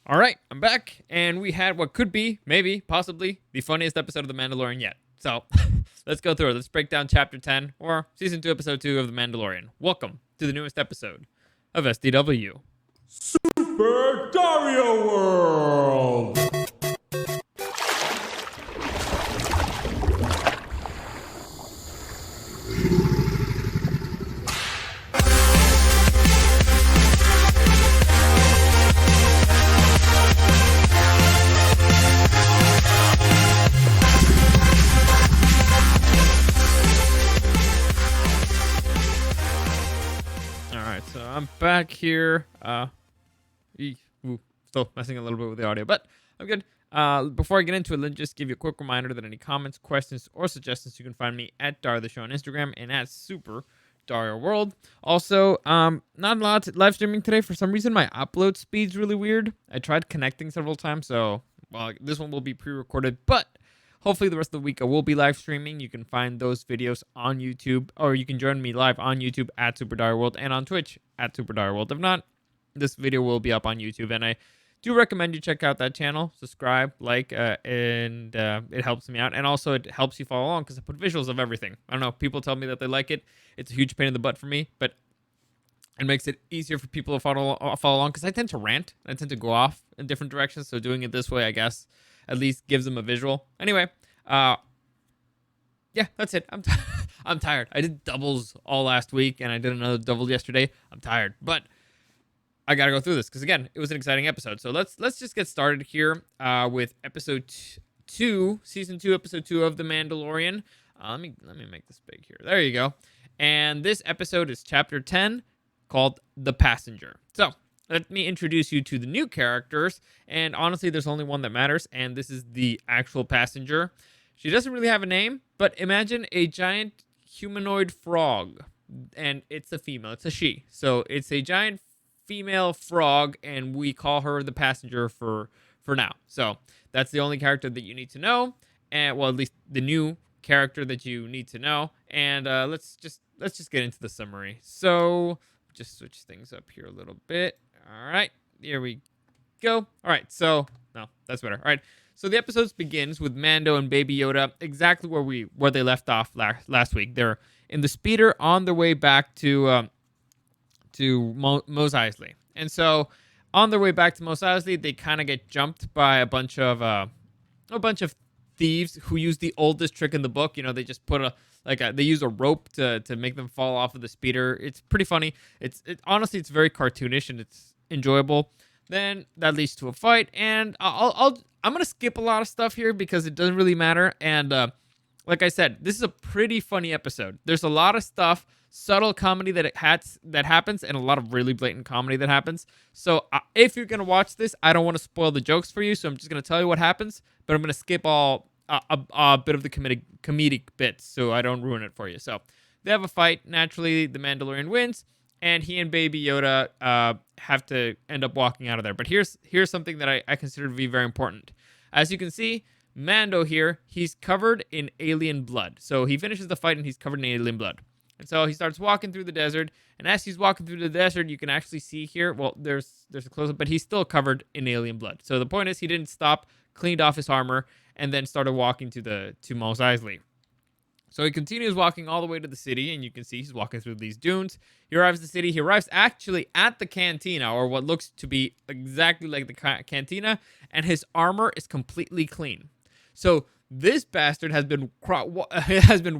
All right, I'm back, and we had what could be, maybe, possibly, the funniest episode of The Mandalorian yet. So, let's go through it. Let's break down Chapter 10, or Season 2, Episode 2 of The Mandalorian. Welcome to the newest episode of SDW. Super Dario World! So I'm back here. Still messing a little bit with the audio, but I'm good. Before I get into it, let me just give you a quick reminder that any comments, questions, or suggestions, you can find me at Dario the Show on Instagram and at Super Dario World. Also, not a lot of live streaming today. For some reason, my upload speed's really weird. I tried connecting several times, so this one will be pre-recorded, but hopefully the rest of the week I will be live streaming. You can find those videos on YouTube, or you can join me live on YouTube at Super Dario World and on Twitch at Super Dario World. If not, this video will be up on YouTube, and I do recommend you check out that channel, subscribe, like, and it helps me out. And also it helps you follow along because I put visuals of everything. I don't know, people tell me that they like it. It's a huge pain in the butt for me, but it makes it easier for people to follow along because I tend to rant. I tend to go off in different directions, so doing it this way, I guess, at least gives them a visual. Anyway, yeah, that's it. I'm tired. I did doubles all last week, and I did another double yesterday. I'm tired, but I gotta go through this because again, it was an exciting episode. So let's just get started here with episode 2, season 2, episode 2 of The Mandalorian. Let me make this big here. There you go. And this episode is chapter 10, called The Passenger. So let me introduce you to the new characters. And honestly, there's only one that matters, and this is the actual passenger. She doesn't really have a name, but imagine a giant humanoid frog. And it's a female. It's a she. So it's a giant female frog, and we call her the passenger for now. So that's the only character that you need to know. And well, at least the new character that you need to know. And let's just get into the summary. So just switch things up here a little bit. All right, here we go. All right, so no, that's better. All right, so the episode begins with Mando and Baby Yoda exactly where they left off last week. They're in the speeder on their way back to Mos Eisley, and so on their way back to Mos Eisley, they kind of get jumped by a bunch of thieves who use the oldest trick in the book. You know, they just put they use a rope to make them fall off of the speeder. It's pretty funny. Honestly, it's very cartoonish and it's enjoyable. Then that leads to a fight, and I'm gonna skip a lot of stuff here because it doesn't really matter. And like I said, this is a pretty funny episode. There's a lot of stuff, subtle comedy that happens, and a lot of really blatant comedy that happens. So if you're gonna watch this, I don't want to spoil the jokes for you, so I'm just gonna tell you what happens, but I'm gonna skip all a bit of the comedic bits so I don't ruin it for you. So they have a fight. Naturally, the Mandalorian wins, and he and Baby Yoda have to end up walking out of there. But here's something that I consider to be very important. As you can see, Mando here, he's covered in alien blood. So he finishes the fight and he's covered in alien blood. And so he starts walking through the desert, and as he's walking through the desert, you can actually see here, well, there's a close-up, but he's still covered in alien blood. So the point is, he didn't stop, cleaned off his armor, and then started walking to Mos Eisley. So he continues walking all the way to the city, and you can see he's walking through these dunes. He arrives at the city. He arrives actually at the cantina, or what looks to be exactly like the cantina, and his armor is completely clean. So this bastard has been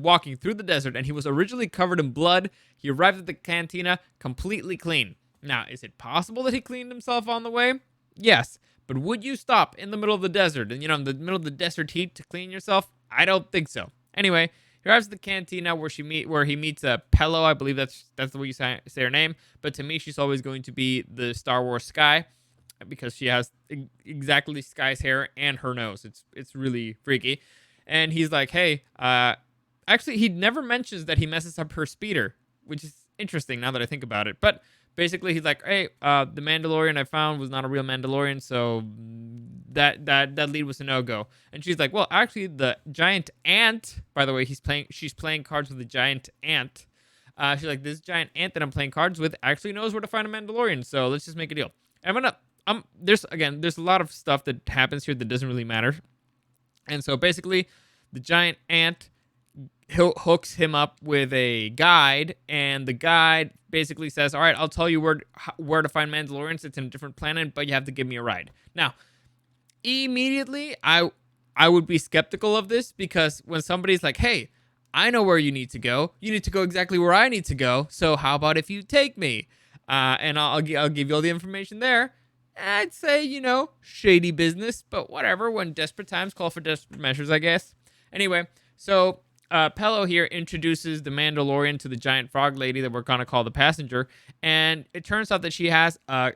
walking through the desert, and he was originally covered in blood. He arrived at the cantina completely clean. Now, is it possible that he cleaned himself on the way? Yes, but would you stop in the middle of the desert, and in the middle of the desert heat to clean yourself? I don't think so. Anyway, he arrives at the cantina where he meets Pello. I believe that's the way you say her name. But to me, she's always going to be the Star Wars Sky, because she has exactly Sky's hair and her nose. It's really freaky. And he's like, hey, actually, he never mentions that he messes up her speeder, which is interesting now that I think about it. But basically, he's like, hey, the Mandalorian I found was not a real Mandalorian, so that lead was a no-go. And she's like, well, actually, the giant ant, by the way, she's playing cards with the giant ant. She's like, this giant ant that I'm playing cards with actually knows where to find a Mandalorian, so let's just make a deal. I'm gonna there's a lot of stuff that happens here that doesn't really matter. And so basically, the giant ant hooks him up with a guide, and the guide basically says, "All right, I'll tell you where to find Mandalorians. It's in a different planet, but you have to give me a ride." Now, immediately, I would be skeptical of this, because when somebody's like, "Hey, I know where you need to go. You need to go exactly where I need to go. So how about if you take me, and I'll give you all the information there." I'd say, shady business, but whatever. When desperate times call for desperate measures, I guess. Anyway, so Pello here introduces the Mandalorian to the giant frog lady that we're gonna call the passenger, and it turns out that she has a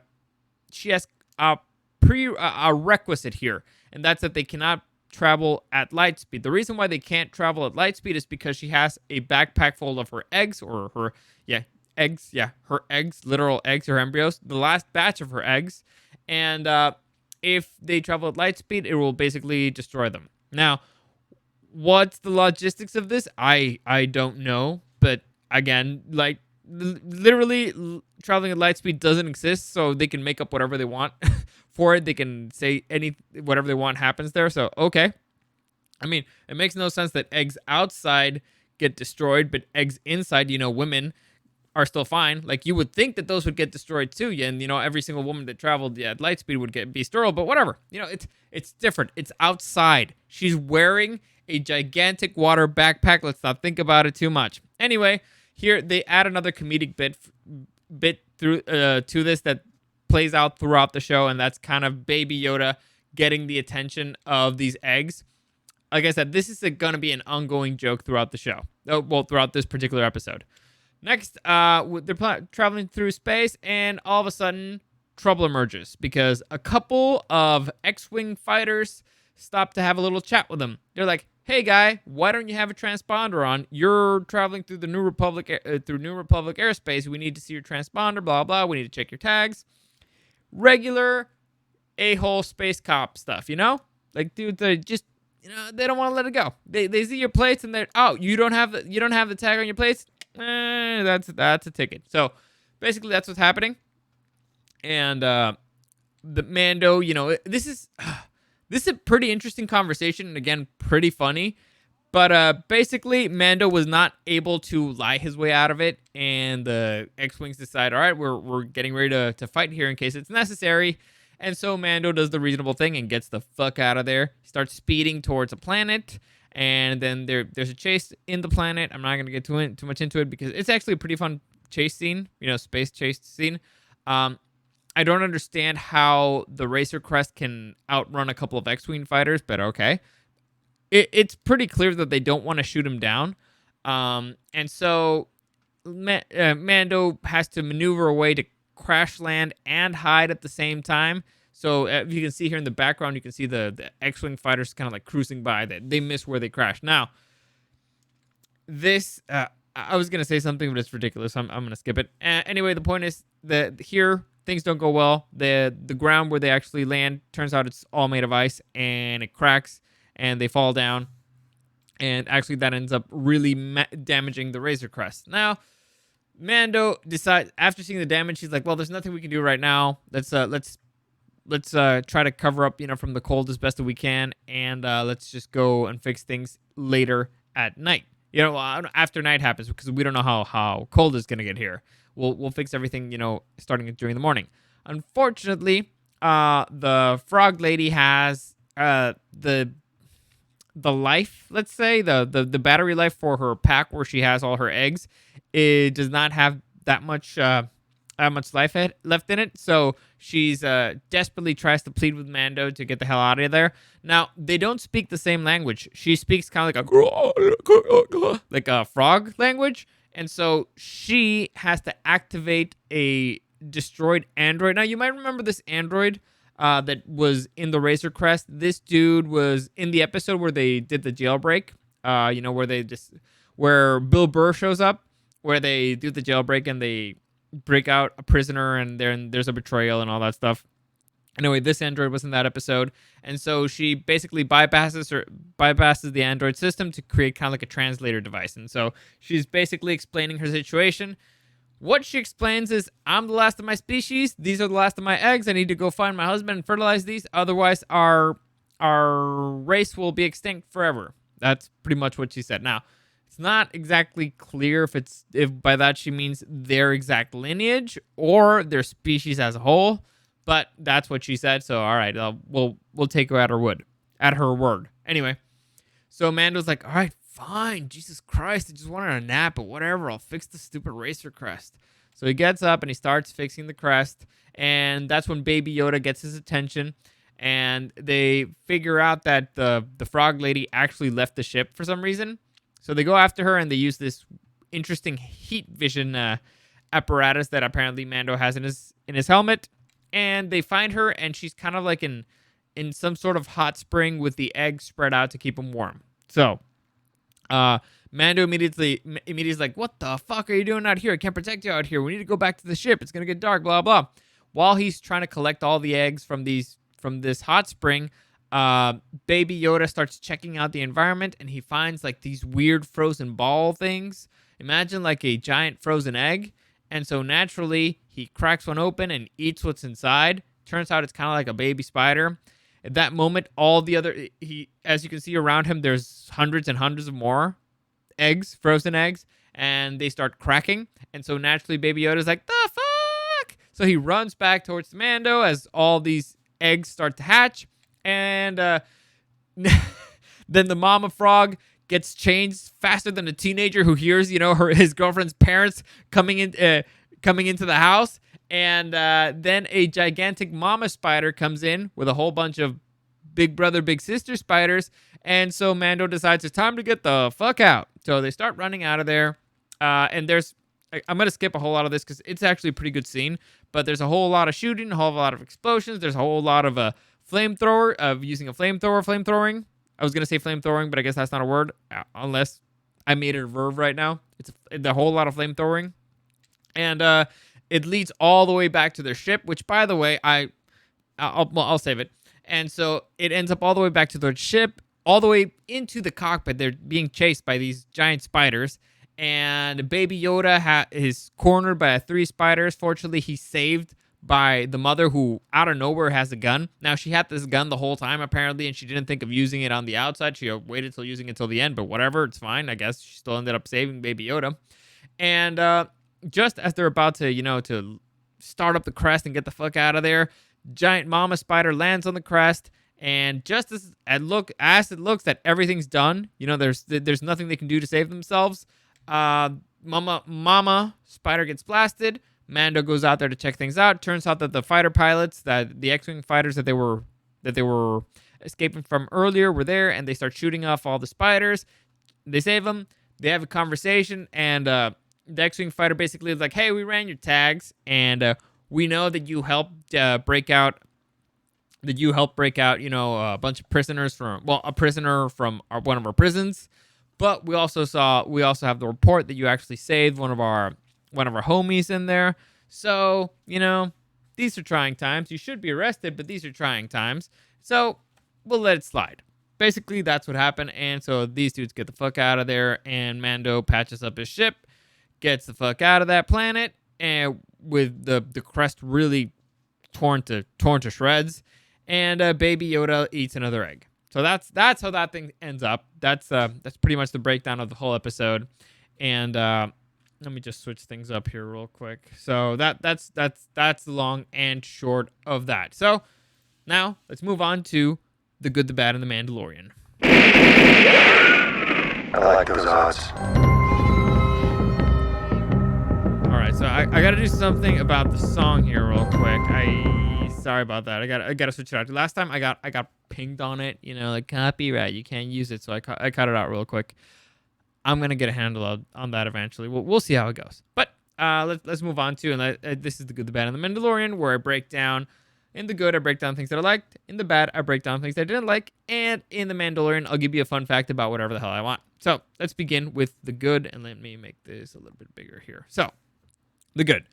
requisite here, and that's that they cannot travel at light speed. The reason why they can't travel at light speed is because she has a backpack full of her eggs, or her eggs, literal eggs, her embryos, the last batch of her eggs. And if they travel at light speed, it will basically destroy them. Now, what's the logistics of this? I don't know. But again, like, literally traveling at light speed doesn't exist, so they can make up whatever they want for it. They can say whatever they want happens there. So, okay. I mean, it makes no sense that eggs outside get destroyed, but eggs inside, women are still fine. Like, you would think that those would get destroyed too, and every single woman that traveled at light speed would be sterile, but whatever. It's different. It's outside. She's wearing a gigantic water backpack. Let's not think about it too much. Anyway, here they add another comedic bit through to this that plays out throughout the show, and that's kind of Baby Yoda getting the attention of these eggs. Like I said, this is going to be an ongoing joke throughout the show. Throughout this particular episode. Next, they're traveling through space, and all of a sudden, trouble emerges because a couple of X-Wing fighters stop to have a little chat with them. They're like, "Hey, guy, why don't you have a transponder on? You're traveling through the New Republic airspace. We need to see your transponder. Blah blah. We need to check your tags." Regular a-hole space cop stuff, Like, dude, they just they don't want to let it go. They see your plates, and they're, "Oh, you don't have the tag on your plates. That's a ticket." So basically that's what's happening. And the Mando, this is a pretty interesting conversation, and again, pretty funny. But basically, Mando was not able to lie his way out of it, and the X-Wings decide, all right, we're getting ready to fight here in case it's necessary. And so Mando does the reasonable thing and gets the fuck out of there. He starts speeding towards a planet. And then there's a chase in the planet. I'm not going to get too much into it because it's actually a pretty fun chase scene, space chase scene. I don't understand how the Racer Crest can outrun a couple of X-Wing fighters, but okay. It's pretty clear that they don't want to shoot him down. And so Mando has to maneuver a way to crash land and hide at the same time. So if you can see here in the background, you can see the X-Wing fighters kind of like cruising by. They miss where they crash. Now, this, I was going to say something, but it's ridiculous. So I'm going to skip it. Anyway, the point is that here, things don't go well. The ground where they actually land, turns out it's all made of ice, and it cracks, and they fall down. And actually, that ends up really damaging the Razor Crest. Now, Mando decides, after seeing the damage, he's like, well, there's nothing we can do right now. Let's try to cover up, from the cold as best that we can, and let's just go and fix things later at night. After night happens, because we don't know how cold it's gonna get here. We'll fix everything, starting during the morning. Unfortunately, the frog lady has the life, let's say, the battery life for her pack where she has all her eggs. It does not have that much life left in it, so she's desperately tries to plead with Mando to get the hell out of there. Now, they don't speak the same language. She speaks kind of like a frog language, and so she has to activate a destroyed android. Now, you might remember this android that was in the Razor Crest. This dude was in the episode where they did the jailbreak, where Bill Burr shows up, where they do the jailbreak and they break out a prisoner, and then there's a betrayal and all that stuff. Anyway, this android was in that episode, and so she basically bypasses the android system to create kind of like a translator device. And so she's basically explaining her situation. What she explains is, I'm the last of my species. These are the last of my eggs. I need to go find my husband and fertilize these. Otherwise, our race will be extinct forever. That's pretty much what she said. Now, it's not exactly clear if by that she means their exact lineage or their species as a whole, but that's what she said. So, all right, we'll take her at her word. Anyway, so Mando's like, all right, fine. Jesus Christ, I just wanted a nap, but whatever. I'll fix the stupid racer crest. So he gets up and he starts fixing the crest, and that's when Baby Yoda gets his attention, and they figure out that the frog lady actually left the ship for some reason. So they go after her, and they use this interesting heat vision apparatus that apparently Mando has in his helmet, and they find her, and she's kind of like in some sort of hot spring with the eggs spread out to keep them warm. So, Mando immediately is like, what the fuck are you doing out here? I can't protect you out here. We need to go back to the ship. It's going to get dark, blah, blah. While he's trying to collect all the eggs from this hot spring, Baby Yoda starts checking out the environment, and he finds like these weird frozen ball things. Imagine like a giant frozen egg. And so naturally, he cracks one open and eats what's inside. Turns out it's kind of like a baby spider. At that moment, all the other, as you can see around him, there's hundreds and hundreds of more eggs, frozen eggs, and they start cracking. And so naturally, Baby Yoda's like, the fuck? So he runs back towards the Mando as all these eggs start to hatch. And then the mama frog gets changed faster than a teenager who hears, his girlfriend's parents coming into the house. And then a gigantic mama spider comes in with a whole bunch of big brother, big sister spiders. And so Mando decides it's time to get the fuck out. So they start running out of there. And I'm going to skip a whole lot of this because it's actually a pretty good scene. But there's a whole lot of shooting, a whole lot of explosions. There's a whole lot of using a flamethrowing. I was going to say flamethrowing, but I guess that's not a word unless I made it a verb right now. It's a whole lot of flamethrowing. And, it leads all the way back to their ship, which, by the way, I'll save it. And so it ends up all the way back to their ship, all the way into the cockpit. They're being chased by these giant spiders, and Baby Yoda is cornered by 3 spiders. Fortunately, he's saved by the mother, who out of nowhere has a gun. Now, she had this gun the whole time, apparently, and she didn't think of using it on the outside. She waited till using it till the end, but whatever, it's fine. I guess she still ended up saving Baby Yoda. And just as they're about to, to start up the crest and get the fuck out of there, giant mama spider lands on the crest, and just as it looks that everything's done, there's nothing they can do to save themselves. Mama spider gets blasted. Mando goes out there to check things out. Turns out that the fighter pilots, that the X-wing fighters that they were escaping from earlier, were there, and they start shooting off all the spiders. They save them. They have a conversation, and the X-wing fighter basically is like, hey, we ran your tags, and we know that you helped break out, a bunch of prisoners a prisoner from one of our prisons. But we also have the report that you actually saved one of our homies in there. So, these are trying times. You should be arrested, but these are trying times. So we'll let it slide. Basically, that's what happened. And so these dudes get the fuck out of there, and Mando patches up his ship, gets the fuck out of that planet, and with the crest really torn to shreds, and Baby Yoda eats another egg. So that's how that thing ends up. That's pretty much the breakdown of the whole episode. And let me just switch things up here real quick. So that's the long and short of that. So now let's move on to the good, the bad, and the Mandalorian. I like those odds. Alright, so I gotta do something about the song here real quick. Sorry about that. I gotta switch it out. Last time I got pinged on it, like copyright, you can't use it, so I cut it out real quick. I'm gonna get a handle on that eventually. We'll see how it goes. But let's move on to, and this is the good, the bad, and the Mandalorian, where I break down. In the good, I break down things that I liked. In the bad, I break down things that I didn't like. And in the Mandalorian, I'll give you a fun fact about whatever the hell I want. So let's begin with the good, and let me make this a little bit bigger here. So, the good.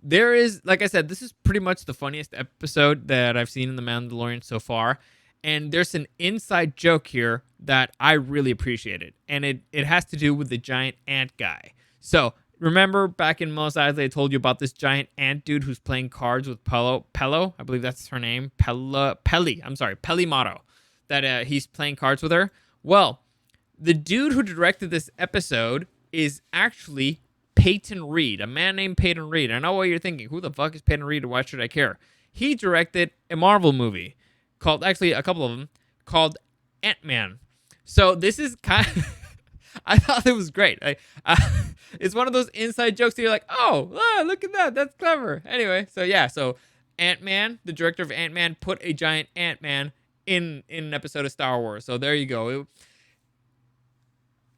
There is, like I said, this is pretty much the funniest episode that I've seen in the Mandalorian so far. And there's an inside joke here that I really appreciated. And it has to do with the giant ant guy. So, Remember back in Mos Eisley, I told you about this giant ant dude who's playing cards with Pello. I believe that's her name. Peli Motto. That he's playing cards with her. Well, the dude who directed this episode is actually Peyton Reed, a man named Peyton Reed. I know what you're thinking. Who the fuck is Peyton Reed and why should I care? He directed a Marvel movie called, actually a couple of them, called Ant-Man. So this is kind of, I thought it was great. It's one of those inside jokes that you're like, oh, look at that. That's clever. Anyway, so yeah, so Ant-Man, the director of Ant-Man, put a giant Ant-Man in an episode of Star Wars. So there you go.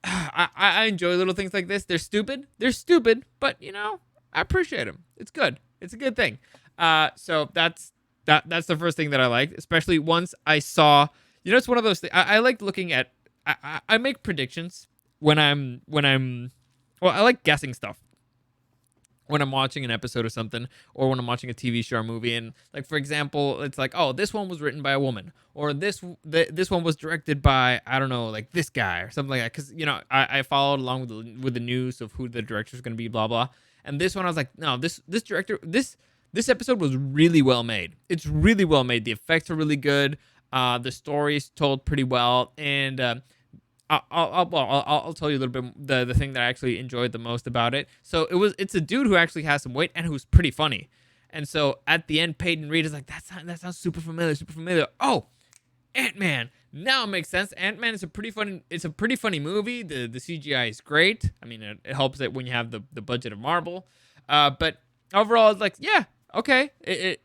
I enjoy little things like this. They're stupid, but I appreciate them. It's good. It's a good thing. So that's the first thing that I liked, especially once I saw. It's one of those things. I like looking at. I make predictions when I'm. Well, I like guessing stuff when I'm watching an episode or something, or when I'm watching a TV show or movie. And like, for example, it's like, oh, this one was written by a woman, or this one was directed by, I don't know, like this guy or something like that. Because I followed along with the news of who the director is going to be, blah blah. And this one, I was like, no, this director, this episode was really well made. It's really well made. The effects are really good. The story is told pretty well, and I'll tell you a little bit the thing that I actually enjoyed the most about it. So it's a dude who actually has some weight and who's pretty funny. And so at the end, Peyton Reed is like, that sounds super familiar. Oh, Ant-Man. Now it makes sense. Ant-Man is a pretty funny movie. The CGI is great. I mean, it helps it when you have the budget of Marvel. But overall, it's like, yeah, okay.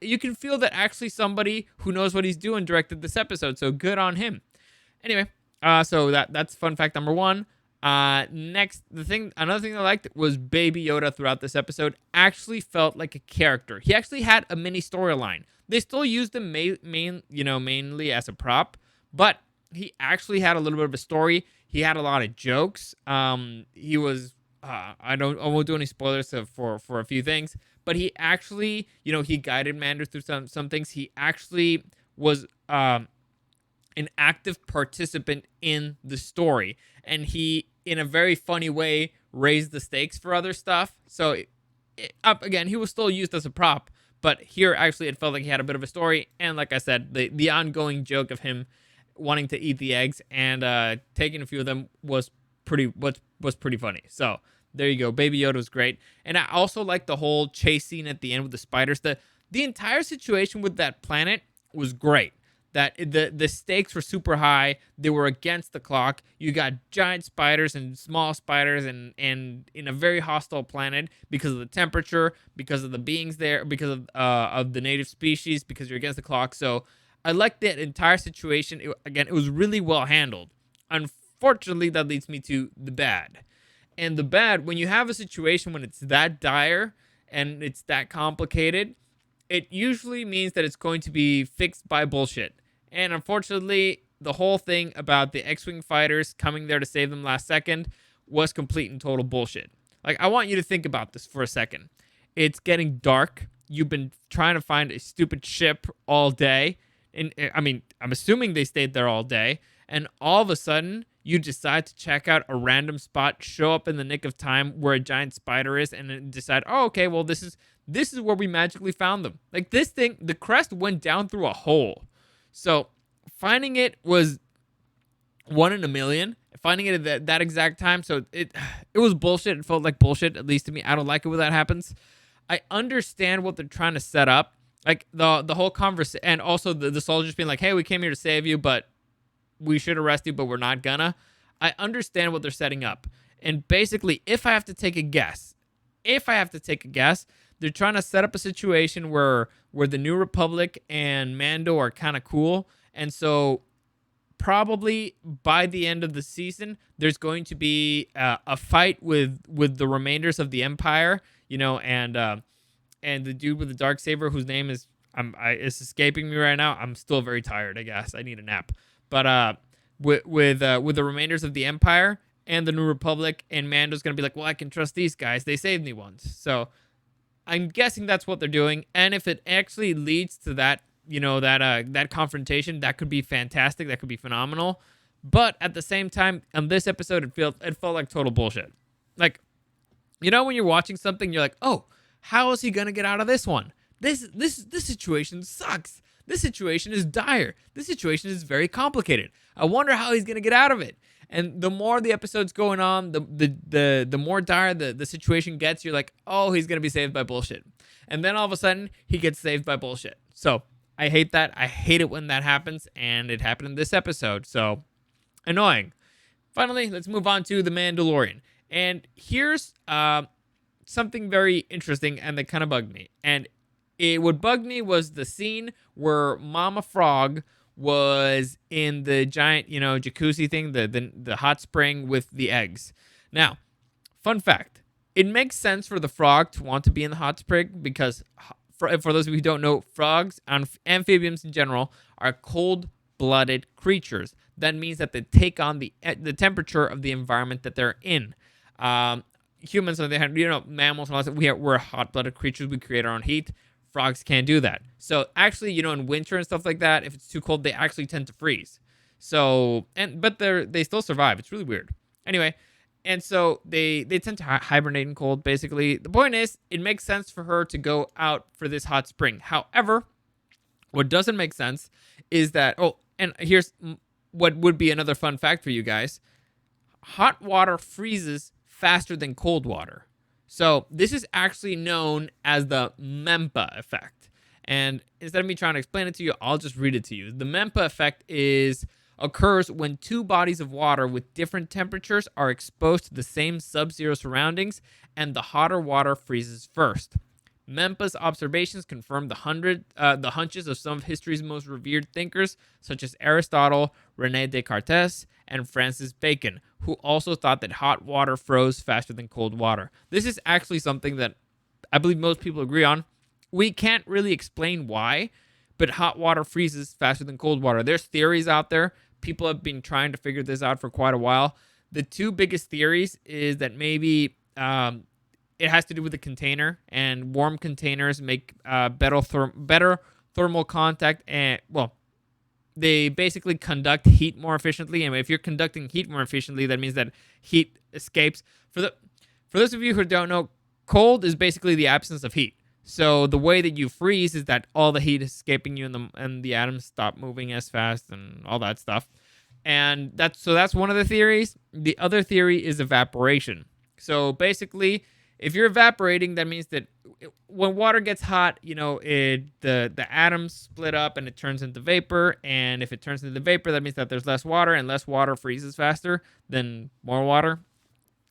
You can feel that actually somebody who knows what he's doing directed this episode. So good on him. Anyway. So that's fun fact number one. Next, another thing I liked was Baby Yoda throughout this episode actually felt like a character. He actually had a mini storyline. They still used him mainly as a prop, but he actually had a little bit of a story. He had a lot of jokes. He was I won't do any spoilers for a few things, but he actually, he guided Mando through some things. He actually was an active participant in the story, and he, in a very funny way, raised the stakes for other stuff. So again, he was still used as a prop, but here actually it felt like he had a bit of a story. And like I said, the ongoing joke of him wanting to eat the eggs and taking a few of them was pretty funny. So there you go. Baby Yoda was great. And I also like the whole chase scene at the end with the spiders. The entire situation with that planet was great. That the stakes were super high. They were against the clock. You got giant spiders and small spiders and in a very hostile planet because of the temperature, because of the beings there, because of the native species, because you're against the clock. So I like that entire situation. It was really well handled. Unfortunately, that leads me to the bad. And the bad, when you have a situation when it's that dire and it's that complicated, it usually means that it's going to be fixed by bullshit. And unfortunately, the whole thing about the X-Wing fighters coming there to save them last second was complete and total bullshit. Like, I want you to think about this for a second. It's getting dark. You've been trying to find a stupid ship all day. And I mean, I'm assuming they stayed there all day. And all of a sudden, you decide to check out a random spot, show up in the nick of time where a giant spider is, and then decide, oh, okay, well, this is where we magically found them. Like, this thing, the crest went down through a hole. So finding it was 1 in a million. Finding it at that exact time, so it was bullshit. It felt like bullshit, at least to me. I don't like it when that happens. I understand what they're trying to set up, like the whole conversation, and also the soldiers being like, "Hey, we came here to save you, but we should arrest you, but we're not gonna." I understand what they're setting up, and basically, if I have to take a guess, they're trying to set up a situation where the New Republic and Mando are kind of cool. And so probably by the end of the season, there's going to be a fight with the remainders of the Empire, and the dude with the Darksaber, whose name is it's escaping me right now. I'm still very tired, I guess. I need a nap. But with the remainders of the Empire and the New Republic, and Mando's going to be like, well, I can trust these guys. They saved me once. So I'm guessing that's what they're doing, and if it actually leads to that, that confrontation, that could be fantastic. That could be phenomenal. But at the same time, on this episode, it felt like total bullshit. Like, You know, when you're watching something, you're like, oh, how is he gonna get out of this one? This situation sucks. This situation is dire. This situation is very complicated. I wonder how he's gonna get out of it. And the more the episode's going on, the more dire the situation gets. You're like, oh, he's gonna be saved by bullshit. And then all of a sudden, he gets saved by bullshit. So I hate that. I hate it when that happens, and it happened in this episode. So annoying. Finally, let's move on to The Mandalorian. And here's something very interesting and that kind of bugged me. And what bugged me was the scene where Mama Frog was in the giant, jacuzzi thing, the hot spring with the eggs. Now, fun fact, it makes sense for the frog to want to be in the hot spring because, for those of you who don't know, frogs and amphibians in general are cold-blooded creatures. That means that they take on the temperature of the environment that they're in. Humans, on the other hand, mammals, we're hot-blooded creatures. We create our own heat. Frogs can't do that. So actually, in winter and stuff like that, if it's too cold, they actually tend to freeze. So, but they still survive. It's really weird. Anyway, and so they tend to hibernate in cold, basically. The point is, it makes sense for her to go out for this hot spring. However, what doesn't make sense is that, and here's what would be another fun fact for you guys. Hot water freezes faster than cold water. So this is actually known as the Mpemba Effect. And instead of me trying to explain it to you, I'll just read it to you. The Mpemba Effect occurs when two bodies of water with different temperatures are exposed to the same subzero surroundings, and the hotter water freezes first. Mpemba's observations confirm the hunches of some of history's most revered thinkers, such as Aristotle, Rene Descartes, and Francis Bacon, who also thought that hot water froze faster than cold water. This is actually something that I believe most people agree on. We can't really explain why, but hot water freezes faster than cold water. There's theories out there. People have been trying to figure this out for quite a while. The two biggest theories is that maybe it has to do with the container, and warm containers make better thermal contact, and they basically conduct heat more efficiently. And if you're conducting heat more efficiently, that means that heat escapes. For those of you who don't know, cold is basically the absence of heat. So the way that you freeze is that all the heat is escaping you, and the atoms stop moving as fast and all that stuff. And that's one of the theories. The other theory is evaporation. So basically, if you're evaporating, that means that when water gets hot, the atoms split up and it turns into vapor. And if it turns into vapor, that means that there's less water, and less water freezes faster than more water.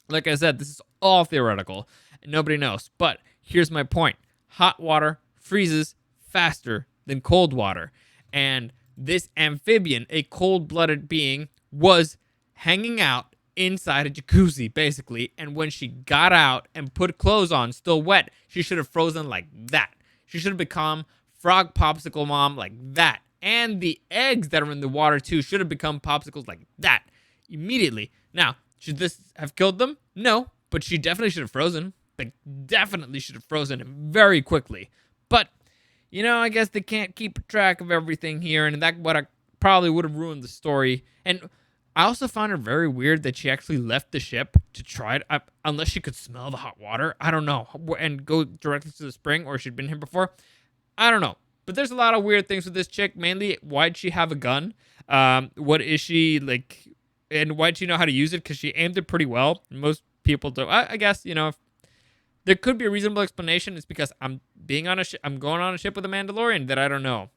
Like I said, this is all theoretical, and nobody knows. But here's my point. Hot water freezes faster than cold water. And this amphibian, a cold-blooded being, was hanging out inside a jacuzzi, basically. And when she got out and put clothes on, still wet, she should have frozen like that. She should have become Frog Popsicle Mom like that. And the eggs that are in the water, too, should have become popsicles like that immediately. Now, should this have killed them? No, but she definitely should have frozen. Definitely should have frozen very quickly. But, I guess they can't keep track of everything here, and that probably would have ruined the story. And I also found it very weird that she actually left the ship to try it, unless she could smell the hot water. I don't know. And go directly to the spring, or she'd been here before. I don't know. But there's a lot of weird things with this chick. Mainly, why'd she have a gun? What is she, like, and why'd she know how to use it? Because she aimed it pretty well. Most people don't. I guess, if there could be a reasonable explanation. It's because I'm going on a ship with a Mandalorian that I don't know.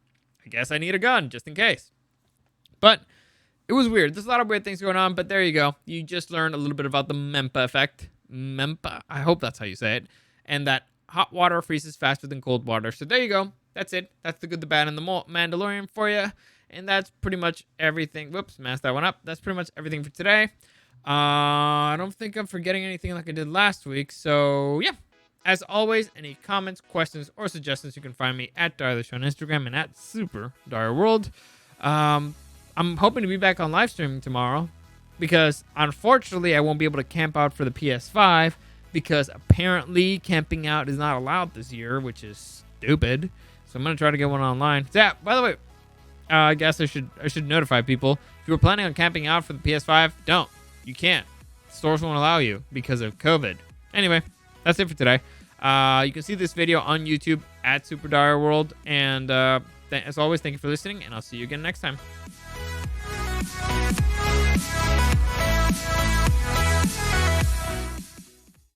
I guess I need a gun just in case. But it was weird. There's a lot of weird things going on, but there you go. You just learned a little bit about the Mpemba Effect. Mpemba, I hope that's how you say it. And that hot water freezes faster than cold water. So there you go. That's it. That's the good, the bad, and the Mandalorian for you. And that's pretty much everything. Whoops, messed that one up. That's pretty much everything for today. I don't think I'm forgetting anything like I did last week. So, yeah. As always, any comments, questions, or suggestions, you can find me at Dario the Show on Instagram and at Super Dario World. I'm hoping to be back on live streaming tomorrow because, unfortunately, I won't be able to camp out for the PS5 because apparently camping out is not allowed this year, which is stupid. So I'm going to try to get one online. So, yeah, by the way, I guess I should notify people. If you were planning on camping out for the PS5, don't. You can't. Stores won't allow you because of COVID. Anyway, that's it for today. You can see this video on YouTube at Super Dario World. And as always, thank you for listening, and I'll see you again next time.